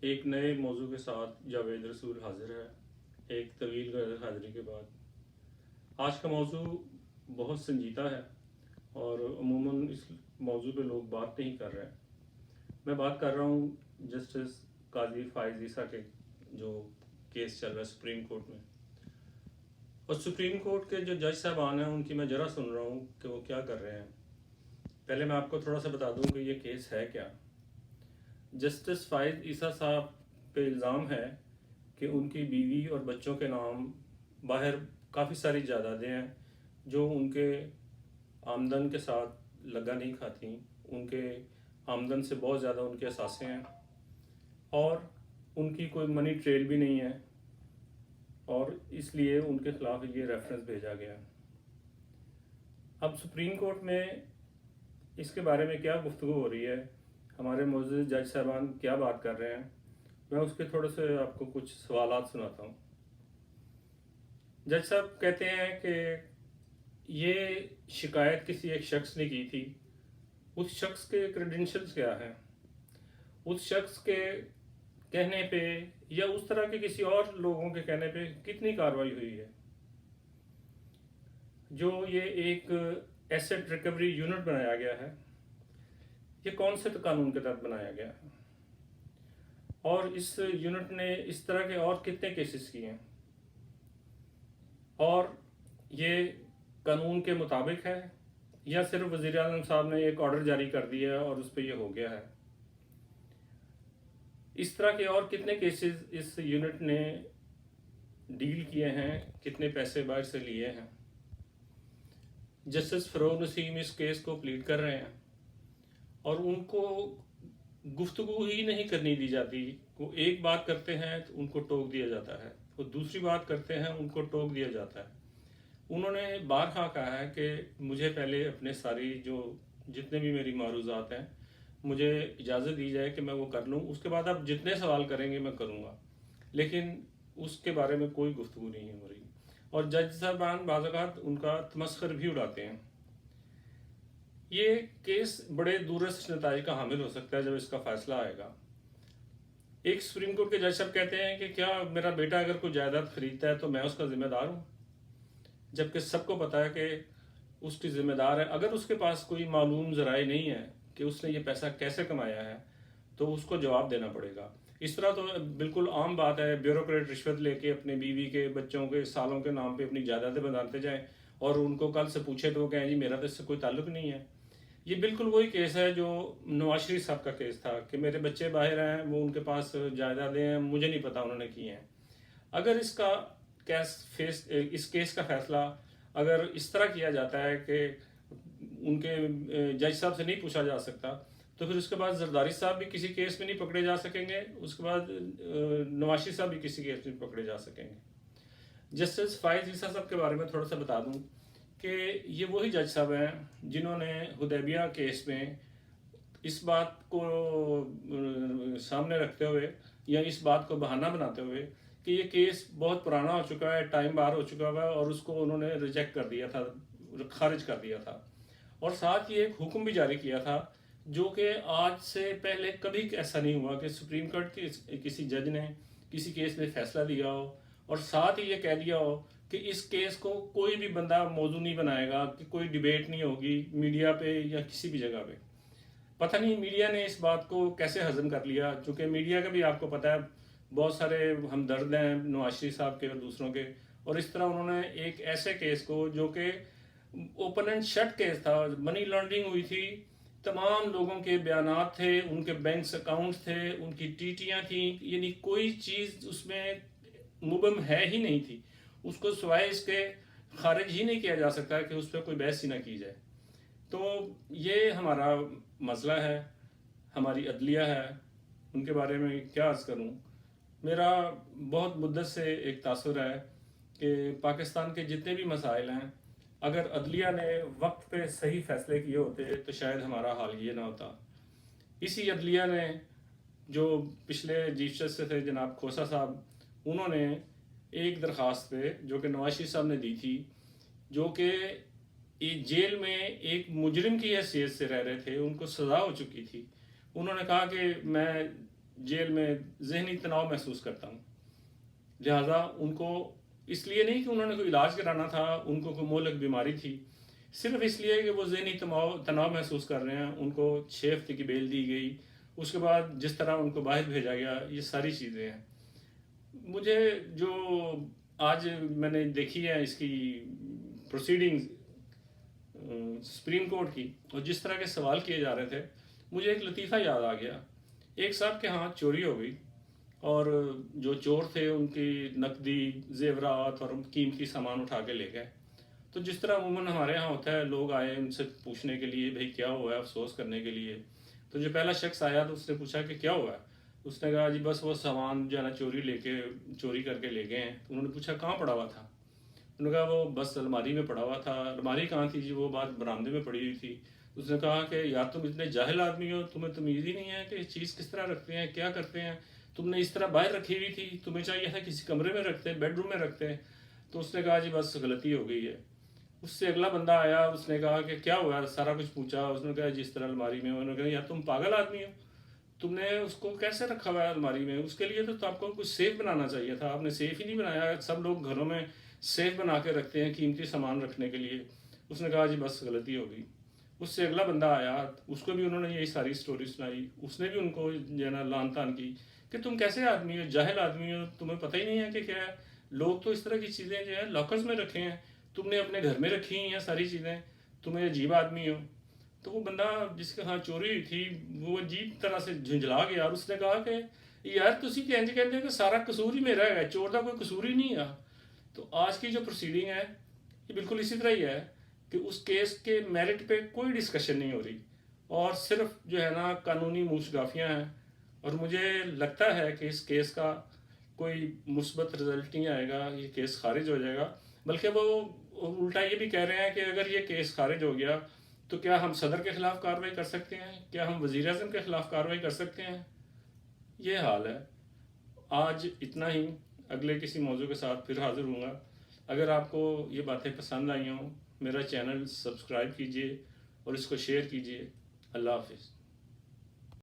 एक नए मौजू के साथ जावेद रसूल हाजिर है एक तवील गैर हाजिरी के बाद। आज का मौजू बहुत संजीदा है और अमूमन इस मौजू पे लोग बात नहीं कर रहे हैं। मैं बात कर रहा हूँ जस्टिस काजी फाइज ईसा के, जो केस चल रहा है सुप्रीम कोर्ट में। और सुप्रीम कोर्ट के जो जज साहबान हैं उनकी मैं ज़रा सुन रहा हूँ कि वो क्या कर रहे हैं। पहले मैं आपको थोड़ा सा बता दूँ कि ये केस है क्या। जस्टिस फाइज ईसा साहब पे इल्ज़ाम है कि उनकी बीवी और बच्चों के नाम बाहर काफ़ी सारी जायदादें हैं जो उनके आमदन के साथ लगा नहीं खाती। उनके आमदन से बहुत ज़्यादा उनके असासे हैं और उनकी कोई मनी ट्रेल भी नहीं है, और इसलिए उनके ख़िलाफ़ ये रेफरेंस भेजा गया। अब सुप्रीम कोर्ट में इसके बारे में क्या गुफ्तगू हो रही है, हमारे मौजूद जज साहबान क्या बात कर रहे हैं, मैं उसके थोड़े से आपको कुछ सवालात सुनाता हूँ। जज साहब कहते हैं कि ये शिकायत किसी एक शख्स ने की थी। उस शख्स के क्रेडेंशियल्स क्या हैं, उस शख्स के कहने पे या उस तरह के किसी और लोगों के कहने पे कितनी कार्रवाई हुई है। जो ये एक एसेट रिकवरी यूनिट बनाया गया है, ये कौन से कानून के तहत बनाया गया है, और इस यूनिट ने इस तरह के और कितने केसेस किए हैं, और ये कानून के मुताबिक है या सिर्फ वज़ीर आज़म साहब ने एक ऑर्डर जारी कर दिया है और उस पर ये हो गया है। इस तरह के और कितने केसेस इस यूनिट ने डील किए हैं, कितने पैसे बाहर से लिए हैं। जस्टिस फरोग नसीम इस केस को प्लीड कर रहे हैं और उनको गुफ्तगू ही नहीं करनी दी जाती। वो एक बात करते हैं तो उनको टोक दिया जाता है, वो दूसरी बात करते हैं उनको टोक दिया जाता है। उन्होंने बारहा कहा है कि मुझे पहले अपने सारी जो जितने भी मेरी मारूजात हैं मुझे इजाज़त दी जाए कि मैं वो कर लूँ, उसके बाद आप जितने सवाल करेंगे मैं करूँगा, लेकिन उसके बारे में कोई गुफ्तगू नहीं हो रही। और जज साहबान बाज़ औक़ात उनका तमस्खुर भी उड़ाते हैं। ये केस बड़े दूरस्थ नताइज का हामिल हो सकता है जब इसका फैसला आएगा। एक सुप्रीम कोर्ट के जज साहब कहते हैं कि क्या मेरा बेटा अगर कोई जायदाद खरीदता है तो मैं उसका जिम्मेदार हूँ, जबकि सबको पता है कि उसकी जिम्मेदार है। अगर उसके पास कोई मालूम ज़राए नहीं है कि उसने ये पैसा कैसे कमाया है तो उसको जवाब देना पड़ेगा। इस तरह तो बिल्कुल आम बात है, ब्यूरोक्रेट रिश्वत लेके अपने बीवी के बच्चों के सालों के नाम पे अपनी जायदादें बनाते जाएं और उनको कल से पूछे तो वो कहें जी मेरा तो इससे कोई ताल्लुक नहीं है। ये बिल्कुल वही केस है जो नवाज शरीफ साहब का केस था कि मेरे बच्चे बाहर हैं, वो उनके पास जायदादें हैं, मुझे नहीं पता उन्होंने की हैं। अगर इस केस का फैसला अगर इस तरह किया जाता है कि उनके जज साहब से नहीं पूछा जा सकता, तो फिर उसके बाद जरदारी साहब भी किसी केस में नहीं पकड़े जा सकेंगे, उसके बाद नवाज शरीफ साहब भी किसी केस में पकड़े जा सकेंगे। जस्टिस फाइज ईसा साहब के बारे में थोड़ा सा बता दूं कि ये वही जज साहब हैं जिन्होंने हुदैबिया केस में इस बात को सामने रखते हुए या इस बात को बहाना बनाते हुए कि ये केस बहुत पुराना हो चुका है, टाइम बार हो चुका है, और उसको उन्होंने रिजेक्ट कर दिया था, खारिज कर दिया था। और साथ ही एक हुक्म भी जारी किया था जो कि आज से पहले कभी ऐसा नहीं हुआ कि सुप्रीम कोर्ट के किसी जज ने किसी केस में फैसला दिया हो और साथ ही ये कह दिया हो कि इस केस को कोई भी बंदा मौजू नहीं बनाएगा, कि कोई डिबेट नहीं होगी मीडिया पे या किसी भी जगह पे। पता नहीं मीडिया ने इस बात को कैसे हजम कर लिया, चूँकि मीडिया का भी आपको पता है बहुत सारे हमदर्द हैं नवाज शरीफ साहब के और दूसरों के, और इस तरह उन्होंने एक ऐसे केस को जो कि ओपन एंड शट केस था, मनी लॉन्ड्रिंग हुई थी, तमाम लोगों के बयानात थे, उनके बैंक अकाउंट्स थे, उनकी टीटियाँ थी, यानी कोई चीज़ उसमें मुबम है ही नहीं थी, उसको सिवाय इसके खारिज ही नहीं किया जा सकता कि उस पर कोई बहस ही ना की जाए। तो ये हमारा मसला है, हमारी अदलिया है, उनके बारे में क्या अर्ज़ करूँ। मेरा बहुत मुद्दत से एक तासुर है कि पाकिस्तान के जितने भी मसाइल हैं, अगर अदलिया ने वक्त पे सही फैसले किए होते तो शायद हमारा हाल ये ना होता। इसी अदलिया ने जो पिछले चीफ जस्टिस थे जनाब खोसा साहब, उन्होंने एक दरख्वास्त पे जो कि नवाज शरीफ साहब ने दी थी, जो कि एक जेल में एक मुजरिम की हैसियत से रह रहे थे, उनको सज़ा हो चुकी थी, उन्होंने कहा कि मैं जेल में जहनी तनाव महसूस करता हूँ। लिहाजा उनको इसलिए नहीं कि उन्होंने कोई इलाज कराना था, उनको कोई मोहलक बीमारी थी, सिर्फ इसलिए कि वो जहनी तनाव महसूस कर रहे हैं, उनको 6 हफ्ते की बेल दी गई, उसके बाद जिस तरह उनको बाहर भेजा गया, ये सारी चीज़ें हैं। मुझे जो आज मैंने देखी है इसकी प्रोसीडिंग्स सुप्रीम कोर्ट की, और जिस तरह के सवाल किए जा रहे थे, मुझे एक लतीफ़ा याद आ गया। एक साहब के हाथ चोरी हो गई और जो चोर थे उनकी नकदी, जेवरात और कीमती सामान उठा के ले गए। तो जिस तरह अमूमन हमारे यहाँ होता है, लोग आए उनसे पूछने के लिए भाई क्या हुआ है, अफसोस करने के लिए। तो जो पहला शख्स आया तो उसने पूछा कि क्या हुआ है। उसने कहा जी बस वो सामान जो है ना चोरी करके ले गए हैं। तो उन्होंने पूछा कहाँ पड़ा हुआ था। उन्होंने कहा वो बस अलमारी में पड़ा हुआ था। अलमारी कहाँ थी जी, वो बात बरामदे में पड़ी हुई थी। उसने कहा कि यार तुम इतने जाहिल आदमी हो, तुम्हें तमीज़ ही नहीं है कि चीज़ किस तरह रखते हैं, क्या करते हैं। तुमने इस तरह बाहर रखी हुई थी, तुम्हें चाहिए था किसी कमरे में रखते, बेडरूम में रखते। तो उसने कहा जी बस गलती हो गई है। उससे अगला बंदा आया, उसने कहा कि क्या हुआ, सारा कुछ पूछा। उसने कहा जिस तरह अलमारी में। उन्होंने कहा यार तुम पागल आदमी हो, तुमने उसको कैसे रखा हुआ है अलमारी में। उसके लिए तो आपको कुछ सेफ बनाना चाहिए था, आपने सेफ ही नहीं बनाया। सब लोग घरों में सेफ बना के रखते हैं कीमती सामान रखने के लिए। उसने कहा जी बस गलती हो गई। उससे अगला बंदा आया, उसको भी उन्होंने यही सारी स्टोरी सुनाई। उसने भी उनको जो है ना लान तान की कि तुम कैसे आदमी हो, जाहिल आदमी हो, तुम्हें पता ही नहीं है कि क्या है। लोग तो इस तरह की चीज़ें जो है लॉकर्स में रखे हैं, तुमने अपने घर में रखी हैं सारी चीज़ें, तुम्हें अजीब आदमी हो। तो वो बंदा जिसके हाथ चोरी हुई थी वो अजीब तरह से झुंझला गया और उसने कहा कि यार तुसी तो इंज कहते हो कि सारा कसूर ही मेरा है, चोर का कोई कसूर ही नहीं है। तो आज की जो प्रोसीडिंग है ये बिल्कुल इसी तरह ही है कि उस केस के मेरिट पे कोई डिस्कशन नहीं हो रही और सिर्फ जो है ना कानूनी मूशगाफियाँ हैं। और मुझे लगता है कि इस केस का कोई मुस्बत रिजल्ट नहीं आएगा, ये केस खारिज हो जाएगा। बल्कि वो उल्टा ये भी कह रहे हैं कि अगर ये केस खारिज हो गया तो क्या हम सदर के खिलाफ कार्रवाई कर सकते हैं, क्या हम वज़ीर आज़म के खिलाफ कार्रवाई कर सकते हैं। ये हाल है। आज इतना ही, अगले किसी मौजू के साथ फिर हाजिर हूँगा। अगर आपको ये बातें पसंद आई हों, मेरा चैनल सब्सक्राइब कीजिए और इसको शेयर कीजिए। अल्लाह हाफिज़।